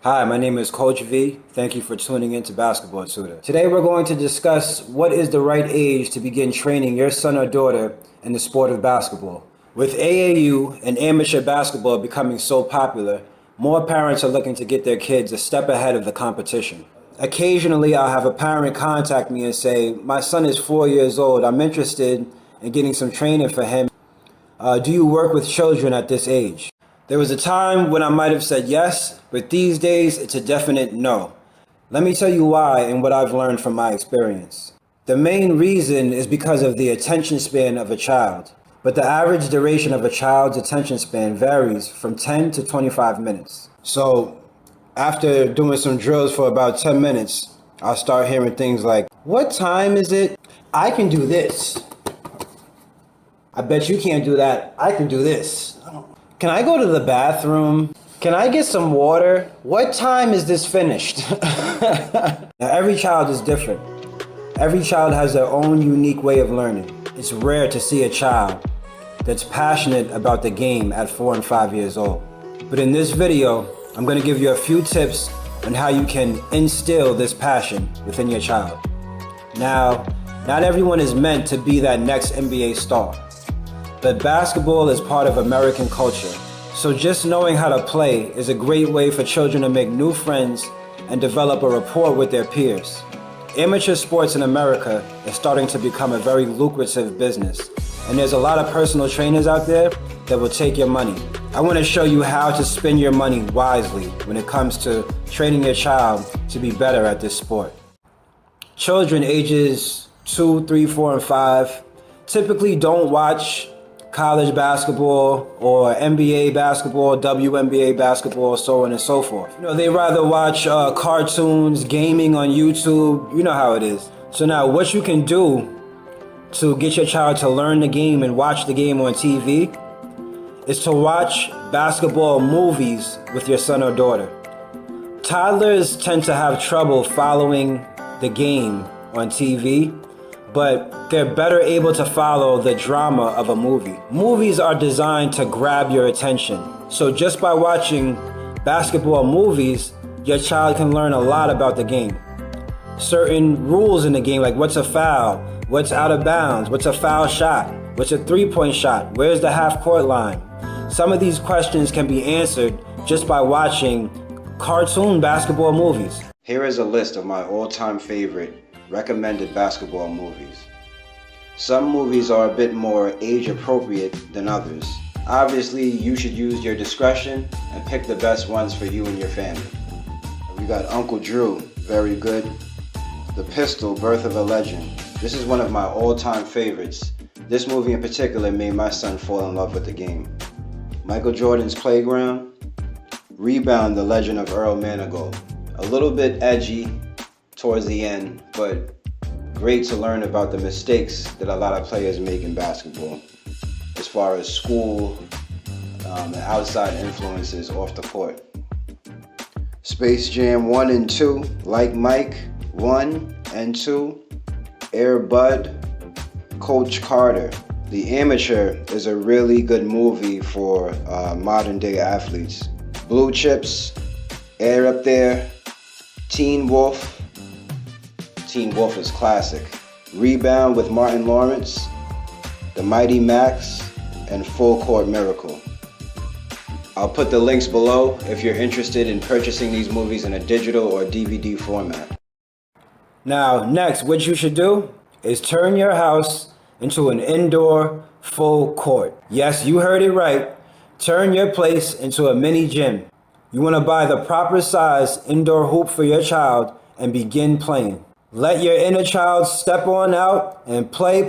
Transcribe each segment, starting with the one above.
Hi, my name is Coach V. Thank you for tuning in to Basketball Tutor. Today we're going to discuss what is the right age to begin training your son or daughter in the sport of basketball. With AAU and amateur basketball becoming so popular, more parents are looking to get their kids a step ahead of the competition. Occasionally, I'll have a parent contact me and say, my son is 4 years old. I'm interested in getting some training for him. Do you work with children at this age? There was a time when I might have said yes, but these days it's a definite no. Let me tell you why and what I've learned from my experience. The main reason is because of the attention span of a child, but the average duration of a child's attention span varies from 10 to 25 minutes. So after doing some drills for about 10 minutes, I'll start hearing things like, what time is it? I can do this. I bet you can't do that. I can do this. Can I go to the bathroom? Can I get some water? What time is this finished? Now, every child is different. Every child has their own unique way of learning. It's rare to see a child that's passionate about the game at 4 and 5 years old. But in this video, I'm going to give you a few tips on how you can instill this passion within your child. Now, not everyone is meant to be that next NBA star. But basketball is part of American culture, so just knowing how to play is a great way for children to make new friends and develop a rapport with their peers. Amateur sports in America is starting to become a very lucrative business, and there's a lot of personal trainers out there that will take your money. I want to show you how to spend your money wisely when it comes to training your child to be better at this sport. Children ages 2, 3, 4, and 5 typically don't watch college basketball or NBA basketball, WNBA basketball, so on and so forth. They rather watch cartoons, gaming on YouTube. You know how it is. So now what you can do to get your child to learn the game and watch the game on TV is to watch basketball movies with your son or daughter. Toddlers tend to have trouble following the game on TV, but they're better able to follow the drama of a movie. Movies are designed to grab your attention. So just by watching basketball movies, your child can learn a lot about the game. Certain rules in the game, like what's a foul, what's out of bounds, what's a foul shot, what's a three-point shot, where's the half-court line. Some of these questions can be answered just by watching cartoon basketball movies. Here is a list of my all-time favorite recommended basketball movies. Some movies are a bit more age appropriate than others. Obviously, you should use your discretion and pick the best ones for you and your family. We got Uncle Drew, very good. The Pistol, Birth of a Legend. This is one of my all-time favorites. This movie in particular made my son fall in love with the game. Michael Jordan's Playground. Rebound, The Legend of Earl Manigault. A little bit edgy towards the end, but great to learn about the mistakes that a lot of players make in basketball as far as school and outside influences off the court. Space Jam 1 and 2, Like Mike 1 and 2, Air Bud, Coach Carter. The Amateur is a really good movie for modern day athletes. Blue Chips, Air Up There, Teen Wolf. Teen Wolf is classic. Rebound with Martin Lawrence, The Mighty Max, and Full Court Miracle. I'll put the links below if you're interested in purchasing these movies in a digital or DVD format. Now, next, what you should do is turn your house into an indoor full court. Yes, you heard it right. Turn your place into a mini gym. You want to buy the proper size indoor hoop for your child and begin playing. Let your inner child step on out and play.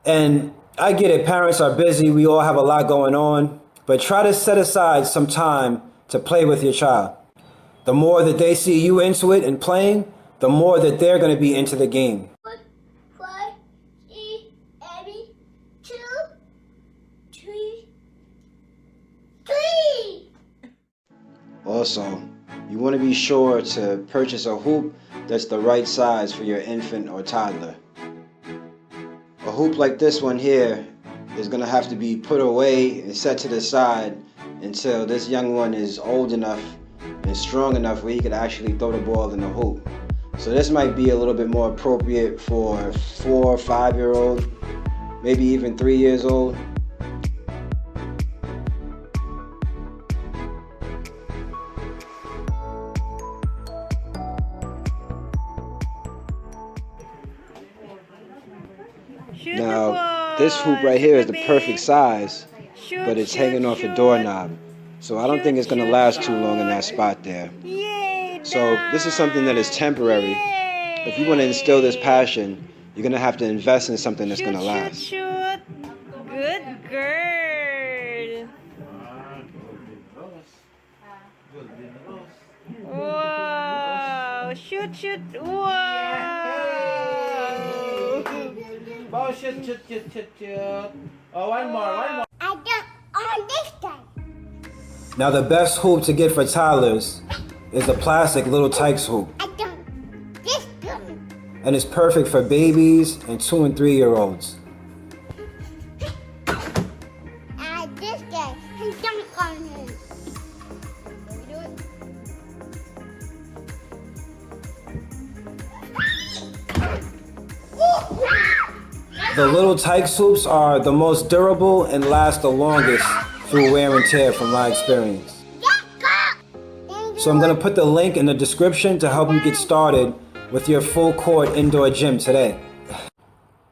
And I get it, parents are busy, we all have a lot going on, but try to set aside some time to play with your child. The more that they see you into it and playing, the more that they're going to be into the game. 1, 5, 2, 3. Also, you want to be sure to purchase a hoop that's the right size for your infant or toddler. A hoop like this one here is going to have to be put away and set to the side until this young one is old enough and strong enough where he could actually throw the ball in the hoop. So this might be a little bit more appropriate for 4 or 5 year old, maybe even 3 years old. Now, this hoop right here is the perfect size, but it's hanging off a doorknob. So I don't think it's going to last too long in that spot there. So this is something that is temporary. If you want to instill this passion, you're going to have to invest in something that's going to last. Shoot. Good girl. Wow. Shoot. Wow. Oh, shoot. Oh, one more. I don't understand. Now the best hoop to get for toddlers is the plastic little Tikes hoop. I don't understand. And it's perfect for babies and 2 and 3 year olds. I just get jump on him. Let me do it. The little Tikes hoops are the most durable and last the longest through wear and tear from my experience. So I'm going to put the link in the description to help you get started with your full court indoor gym today.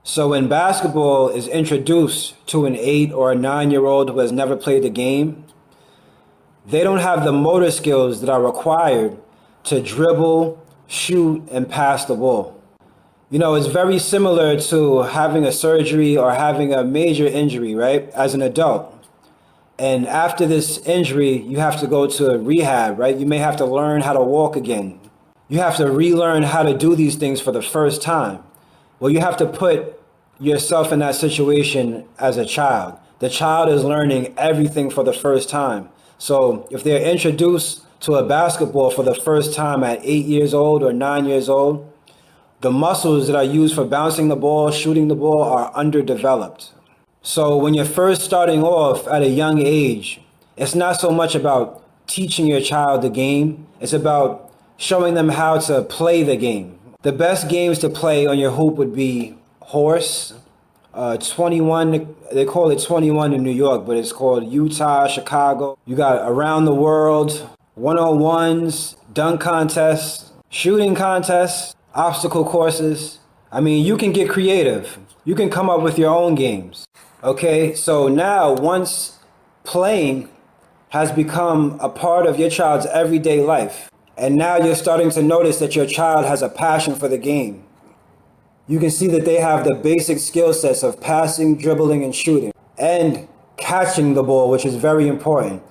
So when basketball is introduced to an 8 or a 9 year old who has never played the game, they don't have the motor skills that are required to dribble, shoot, and pass the ball. You know, it's very similar to having a surgery or having a major injury, right, as an adult. And after this injury, you have to go to rehab, right? You may have to learn how to walk again. You have to relearn how to do these things for the first time. Well, you have to put yourself in that situation as a child. The child is learning everything for the first time. So if they're introduced to a basketball for the first time at 8 years old or 9 years old, the muscles that are used for bouncing the ball, shooting the ball are underdeveloped. So when you're first starting off at a young age, it's not so much about teaching your child the game. It's about showing them how to play the game. The best games to play on your hoop would be horse, 21, they call it 21 in New York, but it's called Utah, Chicago. You got around the world, 101s, dunk contests, shooting contests, obstacle courses. I mean, you can get creative. You can come up with your own games. Okay, so now once playing has become a part of your child's everyday life, and now you're starting to notice that your child has a passion for the game. You can see that they have the basic skill sets of passing, dribbling, and shooting, and catching the ball, which is very important.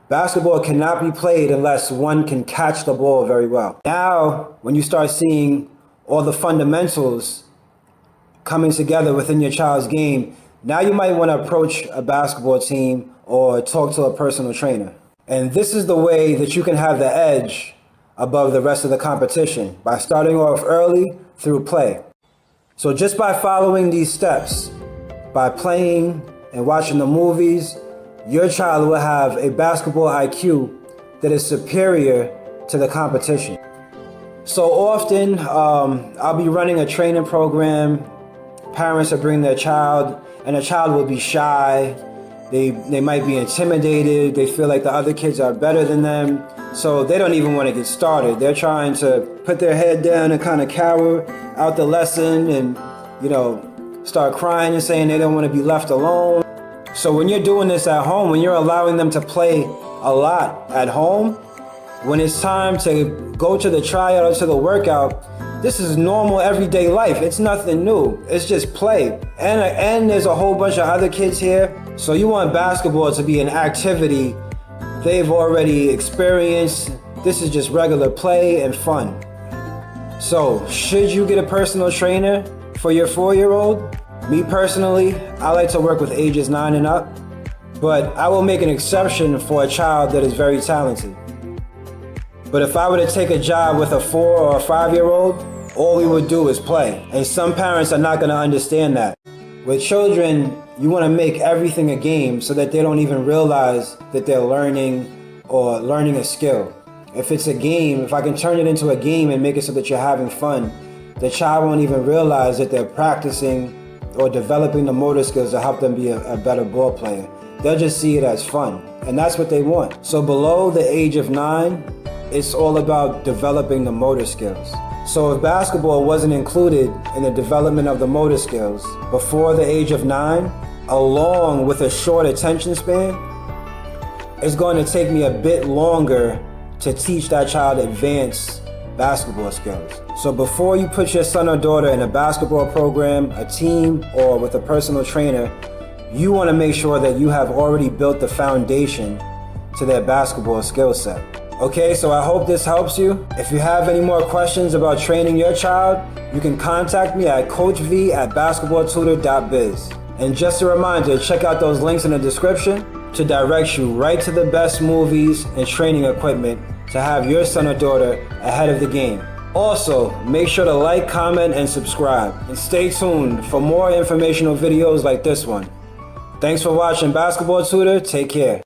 Basketball cannot be played unless one can catch the ball very well. Now, when you start seeing all the fundamentals coming together within your child's game, now you might want to approach a basketball team or talk to a personal trainer. And this is the way that you can have the edge above the rest of the competition, by starting off early through play. So just by following these steps, by playing and watching the movies, your child will have a basketball IQ that is superior to the competition. So often, I'll be running a training program. Parents are bringing their child, and the child will be shy. They might be intimidated. They feel like the other kids are better than them. So they don't even want to get started. They're trying to put their head down and kind of cower out the lesson and, start crying and saying they don't want to be left alone. So when you're doing this at home, when you're allowing them to play a lot at home, when it's time to go to the tryout or to the workout, this is normal everyday life. It's nothing new. It's just play. And there's a whole bunch of other kids here. So you want basketball to be an activity they've already experienced. This is just regular play and fun. So should you get a personal trainer for your 4-year-old? Me personally, I like to work with ages 9 and up, but I will make an exception for a child that is very talented. But if I were to take a job with a 4 or a 5-year-old, all we would do is play. And some parents are not going to understand that. With children, you want to make everything a game so that they don't even realize that they're learning or learning a skill. If it's a game, if I can turn it into a game and make it so that you're having fun, the child won't even realize that they're practicing or developing the motor skills to help them be a better ball player. They'll just see it as fun, and that's what they want. So below the age of 9, it's all about developing the motor skills. So if basketball wasn't included in the development of the motor skills before the age of 9, along with a short attention span, it's going to take me a bit longer to teach that child advanced basketball skills. So before you put your son or daughter in a basketball program, a team, or with a personal trainer, you want to make sure that you have already built the foundation to their basketball skill set. Okay, so I hope this helps you. If you have any more questions about training your child, you can contact me at coachv@basketballtutor.biz. And just a reminder, check out those links in the description to direct you right to the best movies and training equipment to have your son or daughter ahead of the game. Also, make sure to like, comment, and subscribe. And stay tuned for more informational videos like this one. Thanks for watching Basketball Tutor. Take care.